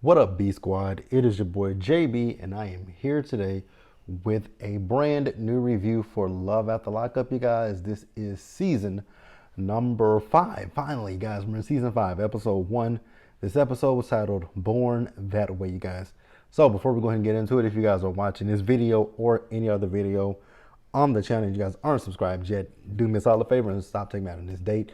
What up, B Squad? It is your boy JB, and I am here today with a brand new review for Love After Lockup, you guys. This is season number 5. Finally, guys, we're in season 5, episode 1. This episode was titled Born That Way, you guys. So, before we go ahead and get into it, if you guys are watching this video or any other video on the channel and you guys aren't subscribed yet, do me a solid favor and stop taking me out on this date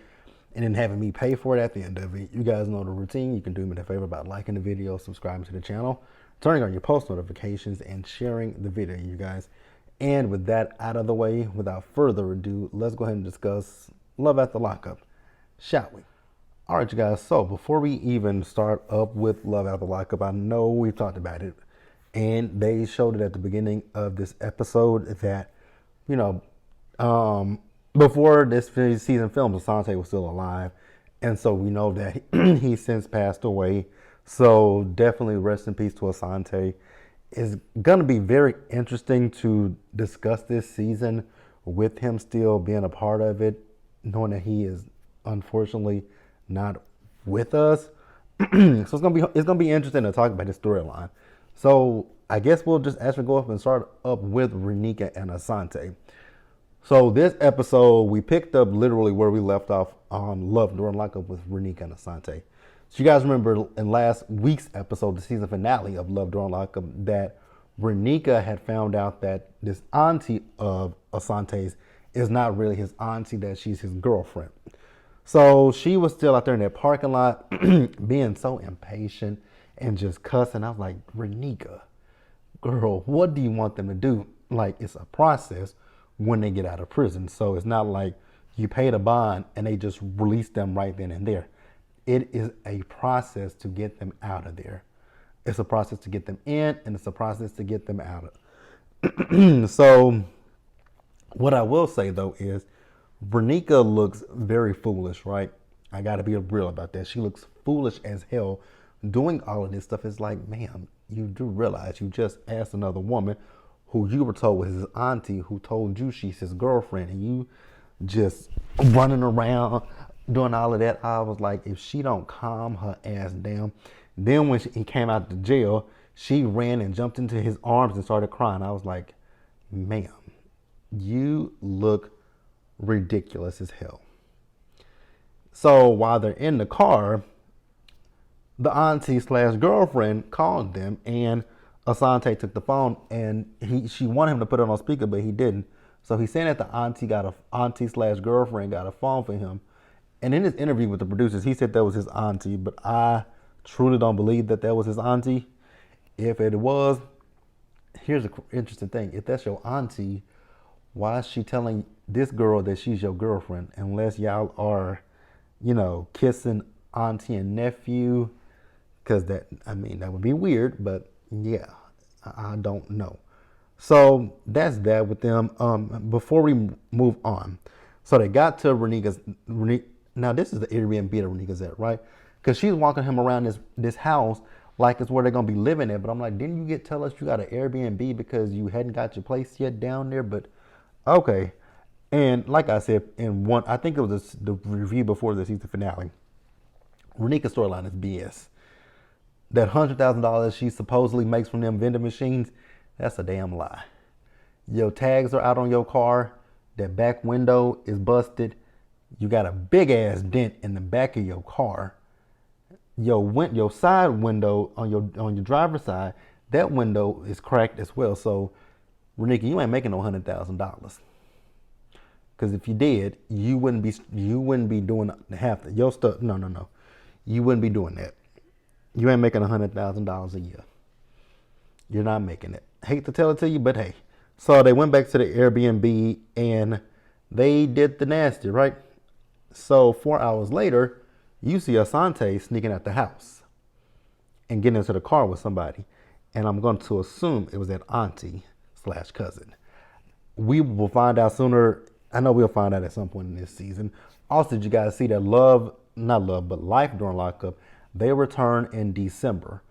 and then having me pay for it at the end of it. You guys know the routine. You can do me the favor by liking the video, subscribing to the channel, turning on your post notifications, and sharing the video, you guys. And with that out of the way, without further ado, let's go ahead and discuss Love After Lockup, shall we? All right, you guys. So before we even start up with Love After Lockup, I know we've talked about it, and they showed it at the beginning of this episode that, you know, before this season filmed, Asante was still alive, and so we know that he since passed away. So definitely rest in peace to Asante. It's gonna be very interesting to discuss this season with him still being a part of it, knowing that he is unfortunately not with us. So it's gonna be interesting to talk about his storyline. So I guess we'll just actually go up and start up with Renika and Asante. So this episode, we picked up literally where we left off on Love During Lockup with Renika and Asante. So you guys remember in last week's episode, the season finale of Love During Lockup, that Renika had found out that this auntie of Asante's is not really his auntie, that she's his girlfriend. So she was still out there in that parking lot being so impatient and just cussing. I was like, Renika, girl, what do you want them to do? Like, it's a process when they get out of prison. So it's not like you paid a bond and they just release them right then and there. It is a process to get them out of there. It's a process to get them in, and it's a process to get them out of. So what I will say though is Bernica looks very foolish, right? I gotta be real about that. She looks foolish as hell doing all of this stuff. It's like, ma'am, you do realize you just asked another woman who you were told was his auntie, who told you she's his girlfriend, and you just running around doing all of that. I was like, if she don't calm her ass down. Then when he came out to jail, she ran and jumped into his arms and started crying. I was like, ma'am, you look ridiculous as hell. So while they're in the car, the auntie slash girlfriend called them, and Asante took the phone, and she wanted him to put it on speaker, but he didn't. So he's saying that the auntie slash girlfriend got a phone for him. And in his interview with the producers, he said that was his auntie, but I truly don't believe that that was his auntie. If it was, here's the interesting thing. If that's your auntie, why is she telling this girl that she's your girlfriend? Unless y'all are, kissing auntie and nephew. Because that would be weird, but yeah, I don't know. So that's that with them. Before we move on, so they got to Renika's. Now this is the Airbnb that Renika's at, right? Because she's walking him around this house like it's where they're gonna be living at. But I'm like, didn't you tell us you got an Airbnb because you hadn't got your place yet down there? But okay. And like I said in one, I think it was the review before the season finale. Renika's storyline is BS. That $100,000 she supposedly makes from them vending machines, that's a damn lie. Your tags are out on your car. That back window is busted. You got a big ass dent in the back of your car. Your side window on your driver's side, that window is cracked as well. So, Renika, you ain't making no $100,000. Because if you did, you wouldn't be doing half of your stuff. No. You wouldn't be doing that. You ain't making $100,000 a year. You're not making it. Hate to tell it to you, but hey. So they went back to the Airbnb and they did the nasty, right? So 4 hours later, you see Asante sneaking out the house and getting into the car with somebody. And I'm going to assume it was that auntie slash cousin. We will find out sooner. I know we'll find out at some point in this season. Also, did you guys see that Life During Lockup, they return in December.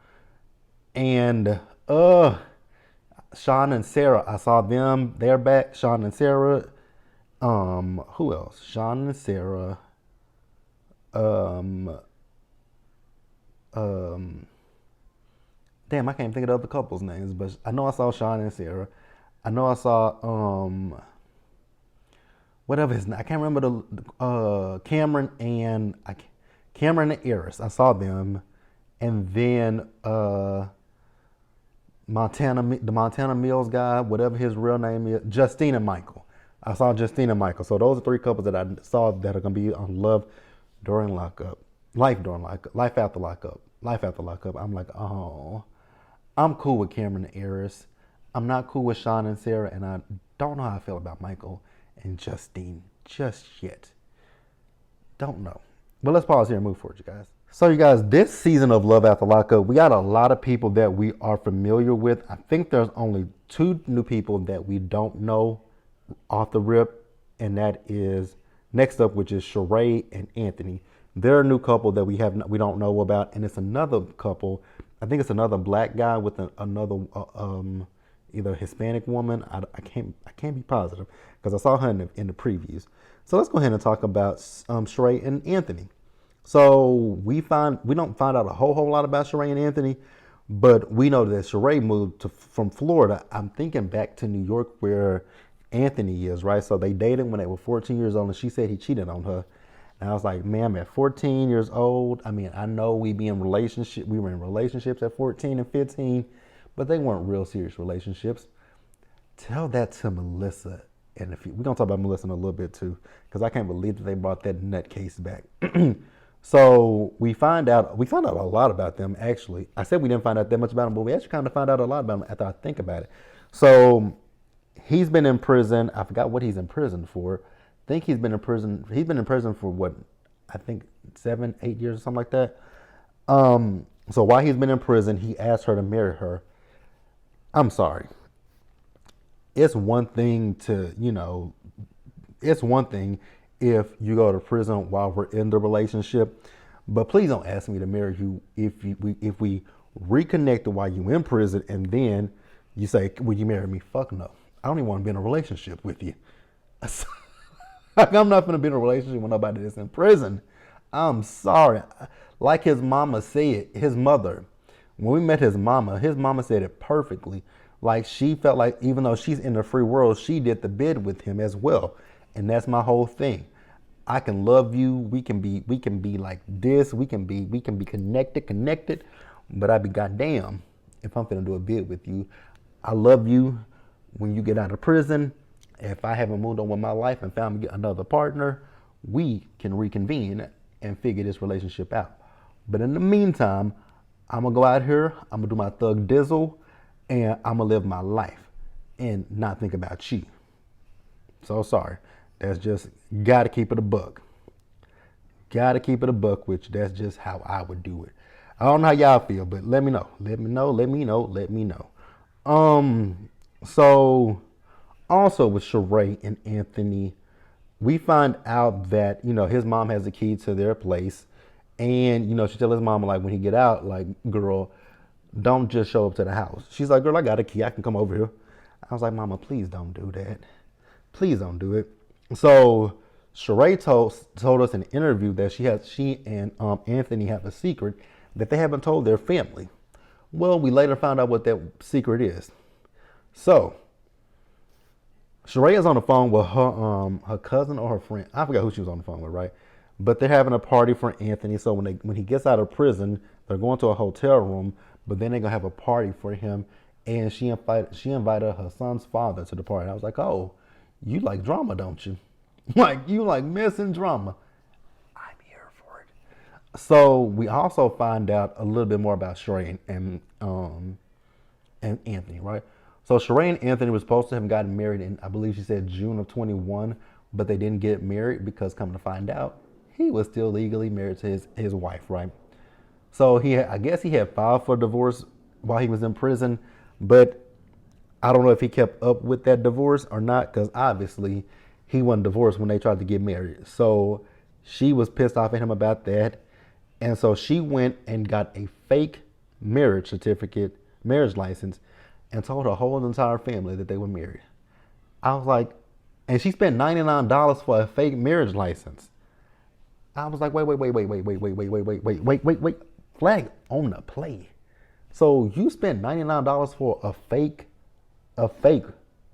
And Sean and Sarah, I saw them. They're back. Sean and Sarah. Who else? Sean and Sarah. damn, I can't think of the other couples' names, but I know I saw Sean and Sarah. I know I saw whatever his name. I can't remember the Cameron and Eris. I saw them, and then the Montana Mills guy, whatever his real name is, Justine and Michael. I saw Justine and Michael. So those are three couples that I saw that are gonna be on Love during lockup, life during lockup, life after lockup, life after lockup. I'm like, oh, I'm cool with Cameron and Eris. I'm not cool with Sean and Sarah, and I don't know how I feel about Michael and Justine just yet. Don't know. But let's pause here and move forward, you guys. So, you guys, this season of Love After Lockup, we got a lot of people that we are familiar with. I think there's only two new people that we don't know off the rip, and that is next up, which is Sheree and Anthony. They're a new couple that we don't know about, and it's another couple. I think it's another black guy with another either Hispanic woman. I can't be positive because I saw her in the previews. So let's go ahead and talk about Sheree and Anthony. So we don't find out a whole lot about Sheree and Anthony, but we know that Sheree moved from Florida. I'm thinking back to New York where Anthony is, right? So they dated when they were 14 years old, and she said he cheated on her. And I was like, man, at 14 years old, I mean, I know we were in relationships at 14 and 15, but they weren't real serious relationships. Tell that to Melissa. And we're going to talk about Melissa in a little bit too, because I can't believe that they brought that nutcase back. So we found out a lot about them, actually. I said we didn't find out that much about them, but we actually kind of found out a lot about them after I think about it. So he's been in prison. I forgot what he's in prison for. I think he's been in prison. He's been in prison for what? I think 7, 8 years or something like that. So while he's been in prison, he asked her to marry her. I'm sorry. It's one thing if you go to prison while we're in the relationship, but please don't ask me to marry you if we reconnected while you in prison and then you say, will you marry me? Fuck no. I don't even want to be in a relationship with you. I'm not going to be in a relationship with nobody that's in prison. I'm sorry. Like his mama said, his mother, when we met his mama said it perfectly. Like she felt like even though she's in the free world, she did the bid with him as well. And that's my whole thing. I can love you. We can be like this. We can be connected. But I'd be goddamn if I'm finna do a bid with you. I love you when you get out of prison. If I haven't moved on with my life and found me another partner, we can reconvene and figure this relationship out. But in the meantime, I'm gonna go out here. I'm gonna do my thug dizzle, and I'm gonna live my life and not think about you. So sorry. That's just, gotta keep it a buck. Gotta keep it a buck, which that's just how I would do it. I don't know how y'all feel, but let me know. So also with Sheree and Anthony, we find out that, his mom has the key to their place. And, she tells his mama, like, when he get out, like, girl, don't just show up to the house. She's like, girl, I got a key. I can come over here. I was like, mama, please don't do that. Please don't do it. So Sheree told us in an interview that she and Anthony have a secret that they haven't told their family. Well, we later found out what that secret is. So Sheree is on the phone with her cousin or her friend. I forgot who she was on the phone with, right? But they're having a party for Anthony. So when he gets out of prison, they're going to a hotel room, but then they're gonna have a party for him. And she invited her son's father to the party. I was like, oh, you like drama, don't you? Like, you like missing drama. I'm here for it. So we also find out a little bit more about Sheree and Anthony, right? So Sheree and Anthony were supposed to have gotten married in, I believe she said June of 21, but they didn't get married because, come to find out, he was still legally married to his wife, right? So I guess he had filed for divorce while he was in prison, but I don't know if he kept up with that divorce or not, because obviously he wasn't divorced when they tried to get married. So she was pissed off at him about that. And so she went and got a fake marriage certificate, marriage license, and told her whole entire family that they were married. I was like, and she spent $99 for a fake marriage license. I was like, wait. Flag on the play. So you spent $99 for a fake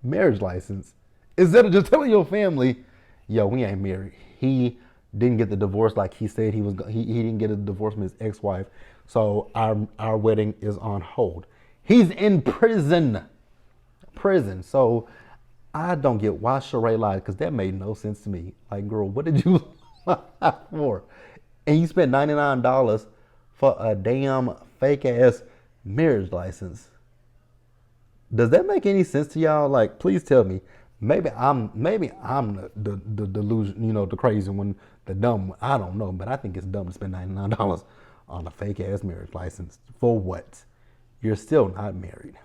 marriage license instead of just telling your family, yo, we ain't married. He didn't get the divorce like he said he was. He didn't get a divorce from his ex-wife. So our wedding is on hold. He's in prison. So I don't get why Sheree lied because that made no sense to me. Like, girl, what did you lie for? And you spent $99 for a damn fake ass marriage license. Does that make any sense to y'all? Like, please tell me. Maybe I'm the delusion, the crazy one, the dumb one. I don't know, but I think it's dumb to spend $99 on a fake ass marriage license. For what? You're still not married.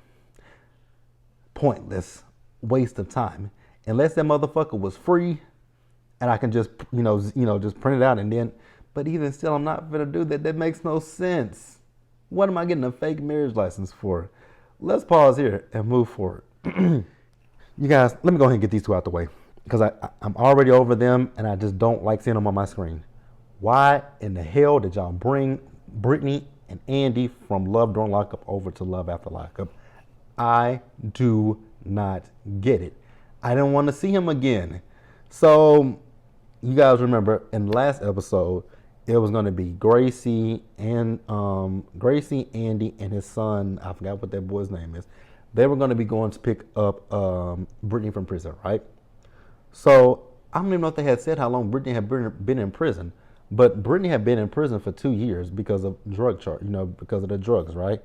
Pointless waste of time. Unless that motherfucker was free and I can just just print it out and then, but even still I'm not gonna do that. That makes no sense. What am I getting a fake marriage license for? Let's pause here and move forward. You guys, let me go ahead and get these two out the way because I'm already over them and I just don't like seeing them on my screen. Why in the hell did y'all bring Brittany and Andy from Love During Lockup over to Love After Lockup? I do not get it. I didn't want to see him again. So you guys remember in the last episode, it was going to be Gracie, Andy, and his son. I forgot what that boy's name is. They were going to be going to pick up Brittany from prison, right? So I don't even know if they had said how long Brittany had been in prison, but Brittany had been in prison for 2 years because of because of the drugs, right?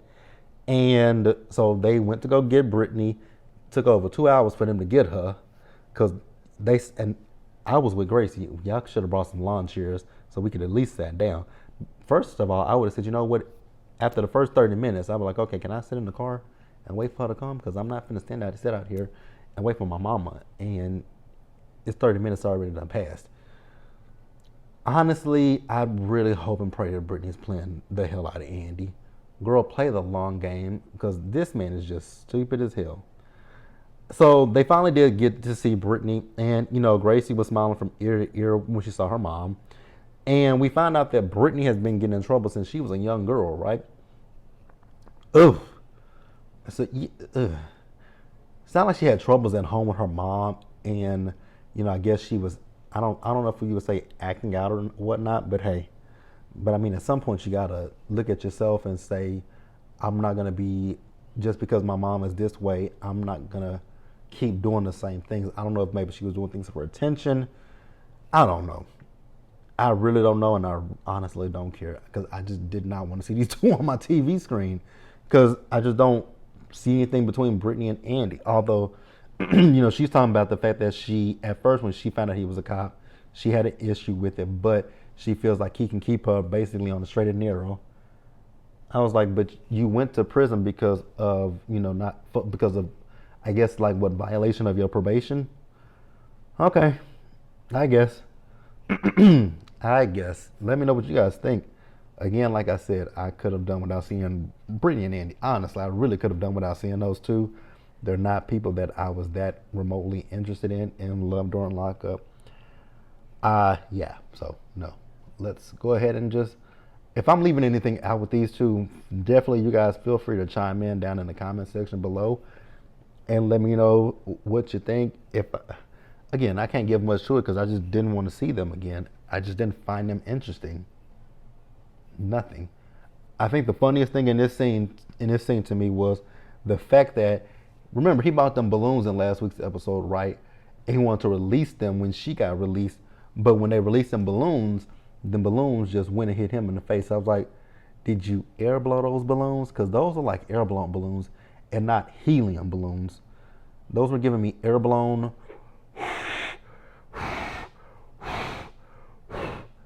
And so they went to go get Brittany. Took over 2 hours for them to get her, because I was with Gracie. Y'all should have brought some lawn chairs so we could at least sat down. First of all, I would have said, you know what? After the first 30 minutes, I was like, okay, can I sit in the car and wait for her to come? Because I'm not finna sit out here and wait for my mama. And it's 30 minutes already done passed. Honestly, I really hope and pray that Brittany's playing the hell out of Andy. Girl, play the long game because this man is just stupid as hell. So they finally did get to see Brittany, and Gracie was smiling from ear to ear when she saw her mom. And we found out that Brittany has been getting in trouble since she was a young girl, right? Ugh. So, sounded like she had troubles at home with her mom, and I guess she was. I don't know if you would say acting out or whatnot, but hey, I mean, at some point you gotta look at yourself and say, I'm not gonna be just because my mom is this way. I'm not gonna keep doing the same things. I don't know if maybe she was doing things for attention. I don't know. I really don't know, and I honestly don't care because I just did not want to see these two on my TV screen because I just don't see anything between Brittany and Andy. Although, she's talking about the fact that she, at first when she found out he was a cop, she had an issue with it, but she feels like he can keep her basically on the straight and narrow. I was like, but you went to prison because of, because of, I guess, like what, violation of your probation? Okay, I guess. I guess. Let me know what you guys think. Again, like I said, I could have done without seeing Brittany and Andy. Honestly, I really could have done without seeing those two. They're not people that I was that remotely interested in Love During Lockup. So no. Let's go ahead and just, if I'm leaving anything out with these two, definitely you guys feel free to chime in down in the comment section below and let me know what you think. Again, I can't give much to it because I just didn't want to see them again. I just didn't find them interesting. Nothing. I think the funniest thing in this scene to me was the fact that, remember, he bought them balloons in last week's episode, right? And he wanted to release them when she got released, but when they released them balloons, the balloons just went and hit him in the face. I was like, did you air blow those balloons? Because those are like air blown balloons and not helium balloons. Those were giving me air blown.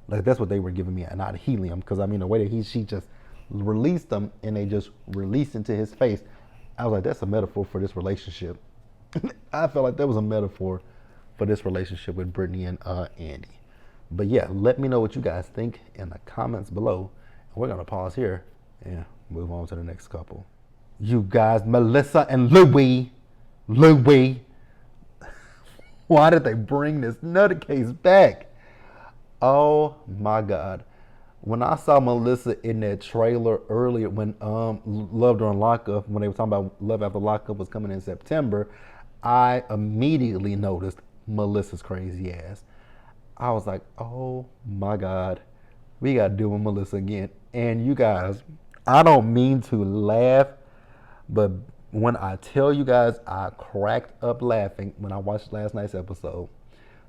Like, that's what they were giving me, and not helium. Because I mean, the way that she just released them and they just released into his face, I was like, that's a metaphor for this relationship. I felt like that was a metaphor for this relationship with Brittany and Andy. But yeah, let me know what you guys think in the comments below. We're gonna pause here and move on to the next couple. You guys, Melissa and Louie. Why did they bring this nutcase back? Oh my God. When I saw Melissa in that trailer earlier when Love During Lockup, when they were talking about Love After Lockup was coming in September, I immediately noticed Melissa's crazy ass. I was like, oh my God, we got to deal with Melissa again. And you guys, I don't mean to laugh, but when I tell you guys, I cracked up laughing when I watched last night's episode.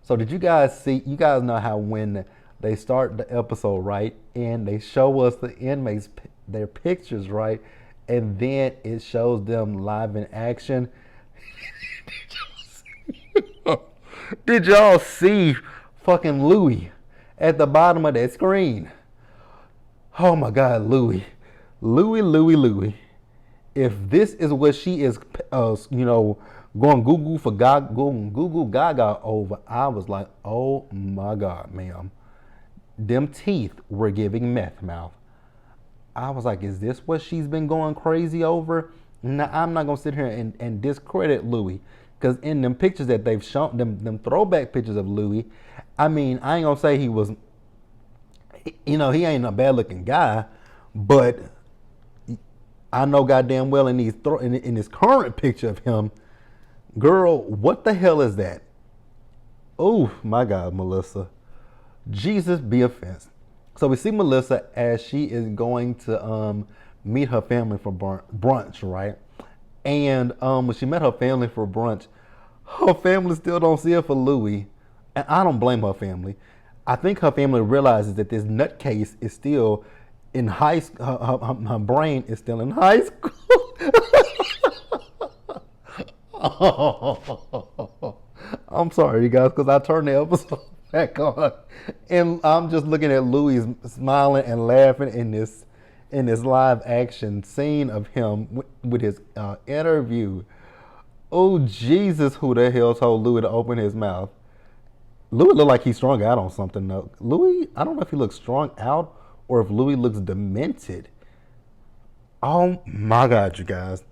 So did you guys see? You guys know how when they start the episode, right, and they show us the inmates their pictures, right, and then it shows them live in action. Did y'all see fucking Louie at the bottom of that screen? Oh my God, Louie, Louie. If this is what she is, going Google Gaga over, I was like, oh my God, ma'am. Them teeth were giving meth mouth. I was like, is this what she's been going crazy over? Now, I'm not going to sit here and discredit Louis. Because in them pictures that they've shown, them throwback pictures of Louis, I mean, I ain't going to say he was, he ain't a bad looking guy. But I know goddamn well in this current picture of him, girl, what the hell is that? Oh, my God, Melissa. Jesus be offense. So we see Melissa as she is going to meet her family for brunch, right? And when she met her family for brunch, her family still don't see her for Louis. And I don't blame her family. I think her family realizes that this nutcase is still in high school. Her brain is still in high school. I'm sorry, you guys, because I turned the episode back on, and I'm just looking at Louis smiling and laughing in this live action scene of him with his interview. Oh Jesus, who the hell told Louis to open his mouth? Louis looked like he's strung out on something though. Louis, I don't know if he looks strung out or if Louis looks demented. Oh my God, you guys.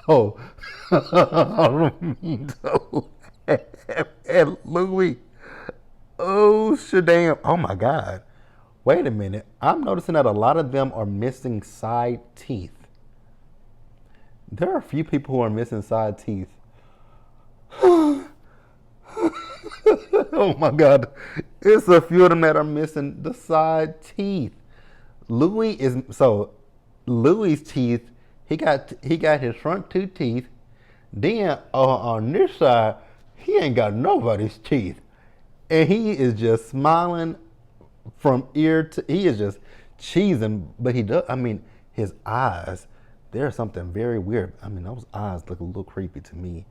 So I don't mean to at Louis. Oh, shadam. Oh, my God. Wait a minute. I'm noticing that a lot of them are missing side teeth. There are a few people who are missing side teeth. Oh, my God. It's a few of them that are missing the side teeth. Louis' teeth, he got his front two teeth. Then on this side, he ain't got nobody's teeth. And he is just smiling from ear to, he is just cheesing, but he does, I mean, his eyes, there's something very weird. I mean, those eyes look a little creepy to me.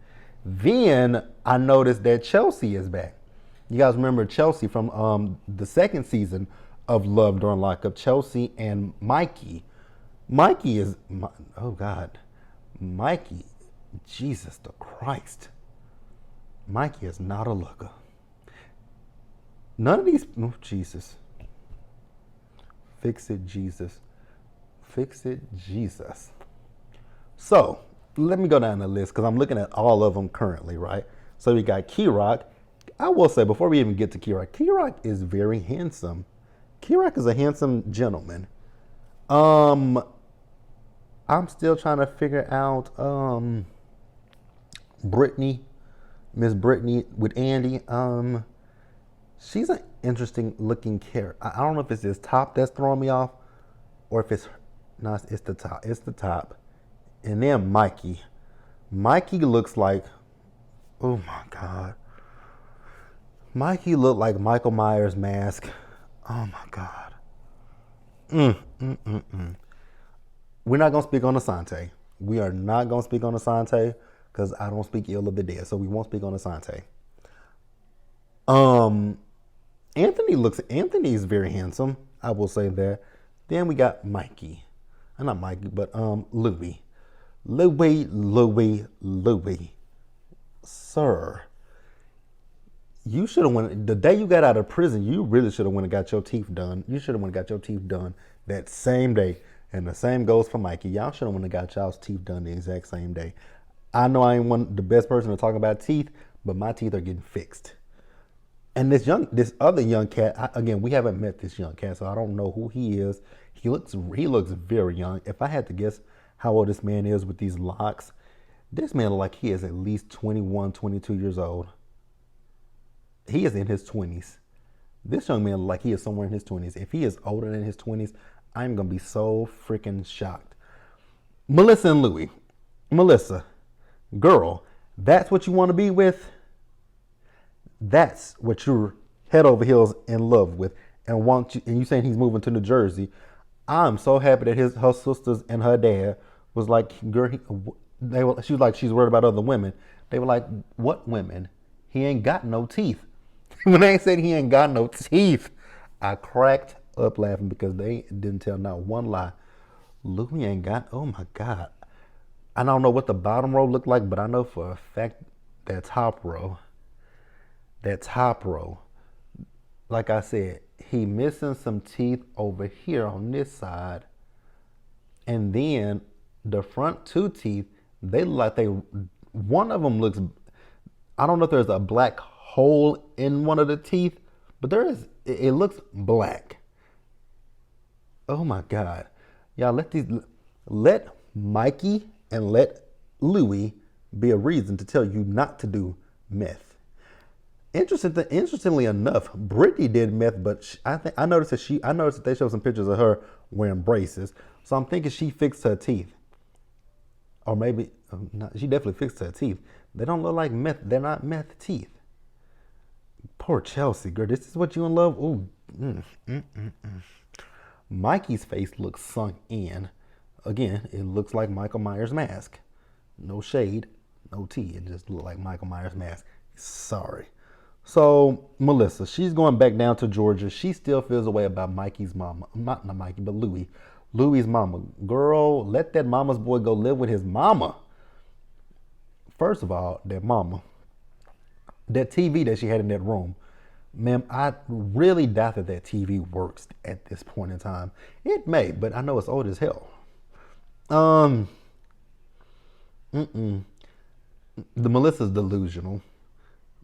Then I noticed that Chelsea is back. You guys remember Chelsea from the second season of Love During Lockup, Chelsea and Mikey. Mikey is, oh God, Mikey, Jesus the Christ. Mikey is not a looker. None of these, oh Jesus. Fix it, Jesus. Fix it, Jesus. So, let me go down the list because I'm looking at all of them currently, right? So we got Key-Rock. I will say, before we even get to Key-Rock is very handsome. Key-Rock is a handsome gentleman. I'm still trying to figure out Brittany, Miss Brittany with Andy. She's an interesting looking character. I don't know if it's his top that's throwing me off or if it's, no, it's the top. It's the top. And then Mikey. Mikey looks like, oh my God. Mikey looked like Michael Myers' mask. Oh my God. We're not going to speak on Asante. We are not going to speak on Asante because I don't speak ill of the dead. So we won't speak on Asante. Anthony is very handsome. I will say that. Then we got Mikey. Not Mikey, but Louie. Louie. Sir, you should have went, the day you got out of prison, you really should have went and got your teeth done. You should have went and got your teeth done that same day. And the same goes for Mikey. Y'all should have went and got y'all's teeth done the exact same day. I know I ain't the best person to talk about teeth, but my teeth are getting fixed. And this other young cat, again, we haven't met this young cat, so I don't know who he is. He looks very young. If I had to guess how old this man is with these locks, this man looks like he is at least 21, 22 years old. He is in his 20s. This young man looks like he is somewhere in his 20s. If he is older than his 20s, I'm going to be so freaking shocked. Melissa and Louis. Melissa, girl, that's what you want to be with? That's what you're head over heels in love with, and you saying he's moving to New Jersey. I'm so happy that her sisters and her dad was like, girl, she was like, she's worried about other women. They were like, what women? He ain't got no teeth. When they said he ain't got no teeth, I cracked up laughing because they didn't tell not one lie. Louis ain't got, oh my God. I don't know what the bottom row looked like, but I know for a fact that top row, like I said, he missing some teeth over here on this side. And then the front two teeth, they look like one of them looks, I don't know if there's a black hole in one of the teeth, but it looks black. Oh my God. Y'all let Mikey and let Louis be a reason to tell you not to do meth. Interestingly enough, Brittany did meth, but I noticed that they showed some pictures of her wearing braces. So I'm thinking she fixed her teeth, or maybe she definitely fixed her teeth. They don't look like meth. They're not meth teeth. Poor Chelsea, girl. This is what you in love? Ooh. Mikey's face looks sunk in. Again, it looks like Michael Myers' mask. No shade, no tea. It just looked like Michael Myers' mask. Sorry. So Melissa, she's going back down to Georgia. She still feels a way about Mikey's mama. Not Mikey, but Louis. Louis's mama. Girl, let that mama's boy go live with his mama. First of all, that mama. That TV that she had in that room. Ma'am, I really doubt that TV works at this point in time. It may, but I know it's old as hell. The Melissa's delusional.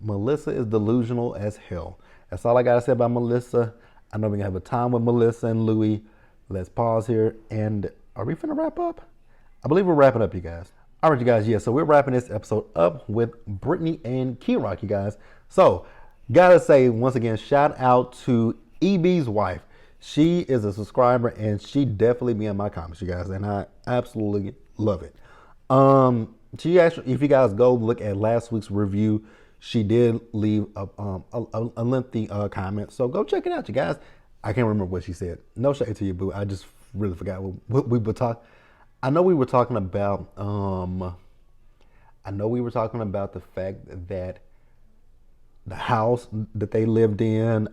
Melissa is delusional as hell. That's all I gotta say about Melissa. I know we're gonna have a time with Melissa and Louis. Let's pause here. And are we finna wrap up? I believe we're wrapping up, you guys. All right, you guys. Yeah, so we're wrapping this episode up with Brittany and Keyrock, you guys. So, gotta say once again, shout out to EB's wife. She is a subscriber and she definitely be in my comments, you guys, and I absolutely love it. She actually, if you guys go look at last week's review, she did leave a lengthy comment, so go check it out, you guys. I can't remember what she said. No shade to you, boo. I just really forgot what we were talking. I know we were talking about. I know we were talking about the fact that the house that they lived in.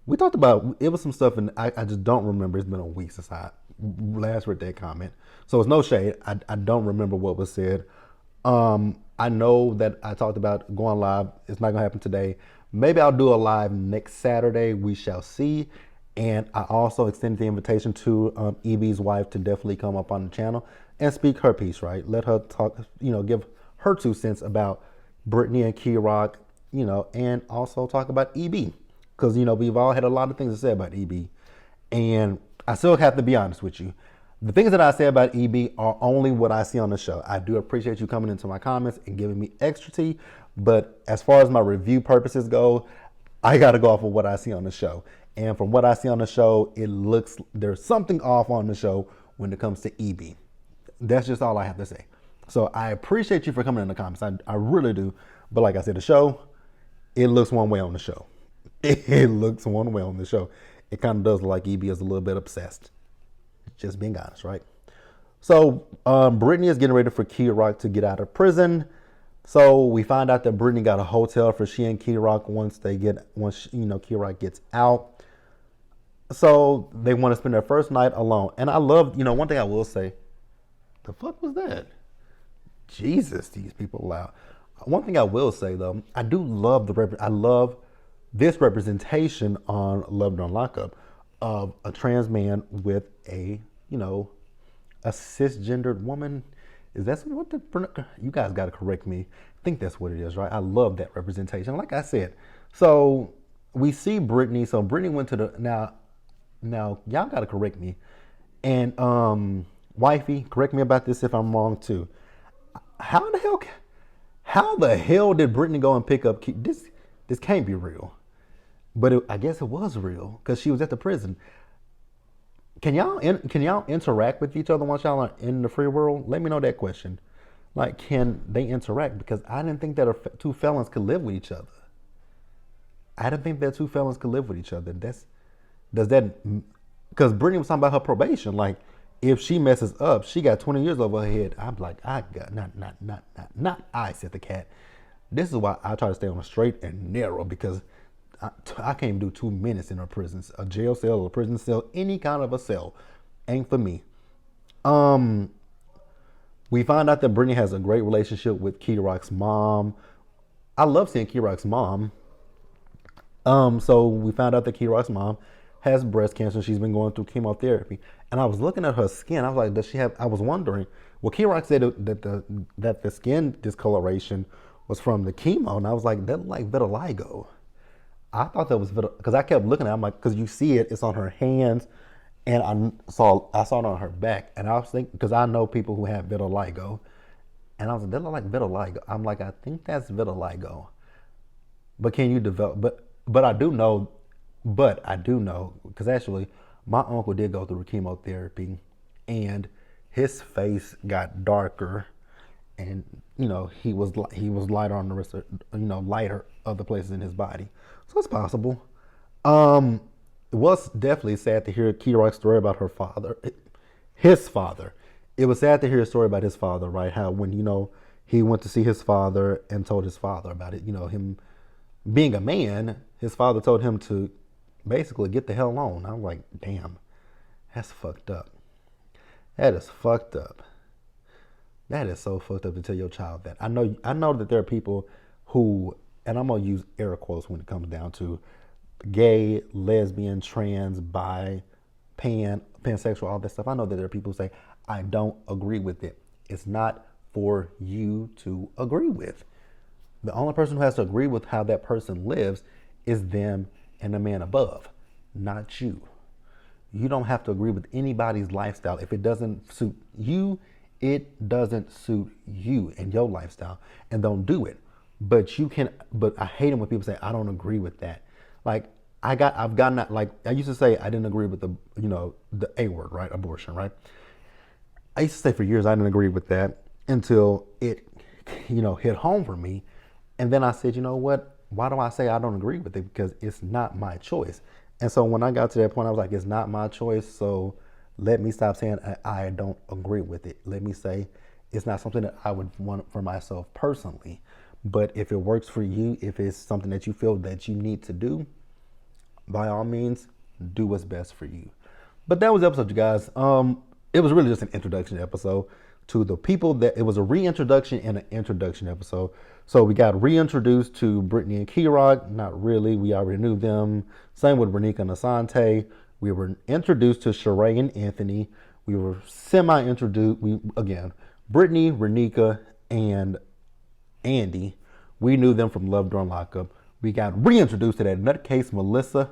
We talked about it was some stuff, and I just don't remember. It's been a week since I last read that comment, so it's no shade. I don't remember what was said. I know that I talked about going live. It's not gonna happen today. Maybe I'll do a live next Saturday. We shall see. And I also extended the invitation to EB's wife to definitely come up on the channel and speak her piece, right? Let her talk, give her 2 cents about Brittany and Keyrock, and also talk about EB. Because, we've all had a lot of things to say about EB. And I still have to be honest with you. The things that I say about EB are only what I see on the show. I do appreciate you coming into my comments and giving me extra tea. But as far as my review purposes go, I got to go off of what I see on the show. And from what I see on the show, there's something off on the show when it comes to EB. That's just all I have to say. So I appreciate you for coming in the comments. I really do. But like I said, the show, it looks one way on the show. It looks one way on the show. It kind of does look like EB is a little bit obsessed. Just being honest, right? So Brittany is getting ready for Keyrock to get out of prison. So we find out that Brittany got a hotel for she and Keyrock once Keyrock gets out. So they want to spend their first night alone. And I love, one thing I will say, the fuck was that? Jesus, these people loud. One thing I will say though, I do love I love this representation on Love Don't Lockup of a trans man with a cisgendered woman. Is that what you guys got to correct me? I think that's what it is, right? I love that representation. Like I said, so we see Brittany. So Brittany went to the now y'all gotta correct me, and wifey, correct me about this if I'm wrong too. How the hell? How the hell did Brittany go and pick up this? This can't be real, but I guess it was real because she was at the prison. Can y'all interact with each other once y'all are in the free world? Let me know that question. Like, can they interact? Because I didn't think that two felons could live with each other. I didn't think that two felons could live with each other. Does that because Brittany was talking about her probation. Like, if she messes up, she got 20 years over her head. I'm like, I got not I said the cat. This is why I try to stay on a straight and narrow because I can't even do 2 minutes in a prison, a jail cell or a prison cell, any kind of a cell, ain't for me. We find out that Brittany has a great relationship with Key Rock's mom. I love seeing Key Rock's mom. So we found out that Key Rock's mom has breast cancer. She's been going through chemotherapy, and I was looking at her skin. I was like, does she have? I was wondering. Well, Key Rock said that the skin discoloration was from the chemo, and I was like, that looked like vitiligo. I thought that was because I kept looking at it. I'm like, because you see it, it's on her hands, and I saw it on her back, and I was thinking because I know people who have vitiligo, and I was like, that look like vitiligo. I'm like, I think that's vitiligo, but can you develop? But I do know because actually my uncle did go through chemotherapy, and his face got darker, and he was lighter on the rest of, lighter other places in his body. So it's possible. It was definitely sad to hear Key Rock's story about his father. It was sad to hear a story about his father, right? How when he went to see his father and told his father about it. Him being a man, his father told him to basically get the hell on. I'm like, damn, that's fucked up. That is fucked up. That is so fucked up to tell your child that. I know that there are people who, and I'm gonna use air quotes when it comes down to gay, lesbian, trans, bi, pansexual, all that stuff. I know that there are people who say, I don't agree with it. It's not for you to agree with. The only person who has to agree with how that person lives is them and the man above, not you. You don't have to agree with anybody's lifestyle. If it doesn't suit you, it doesn't suit you and your lifestyle, and don't do it. But I hate it when people say, I don't agree with that. Like, I've gotten that, like, I used to say I didn't agree with the A word, right? Abortion, right? I used to say for years I didn't agree with that until it, hit home for me. And then I said, you know what? Why do I say I don't agree with it? Because it's not my choice. And so when I got to that point, I was like, it's not my choice. So let me stop saying I don't agree with it. Let me say it's not something that I would want for myself personally. But if it works for you, if it's something that you feel that you need to do, by all means, do what's best for you. But that was the episode, you guys. It was really just an introduction episode to the people that it was a reintroduction and an introduction episode. So we got reintroduced to Brittany and Key Rock. Not really. We already knew them. Same with Renika and Asante. We were introduced to Sheree and Anthony. We were semi-introduced. Brittany, Renika, and Andy. We knew them from Love During Lockup. We got reintroduced to that nutcase Melissa.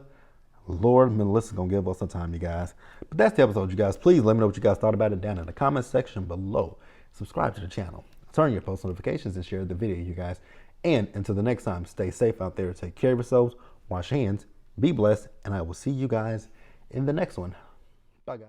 Lord, Melissa's gonna give us some time, you guys. But that's the episode, you guys. Please let me know what you guys thought about it down in the comment section below. Subscribe to the channel, turn your post notifications, and share the video, you guys. And until the next time, stay safe out there. Take care of yourselves. Wash hands. Be blessed. And I will see you guys in the next one. Bye, guys.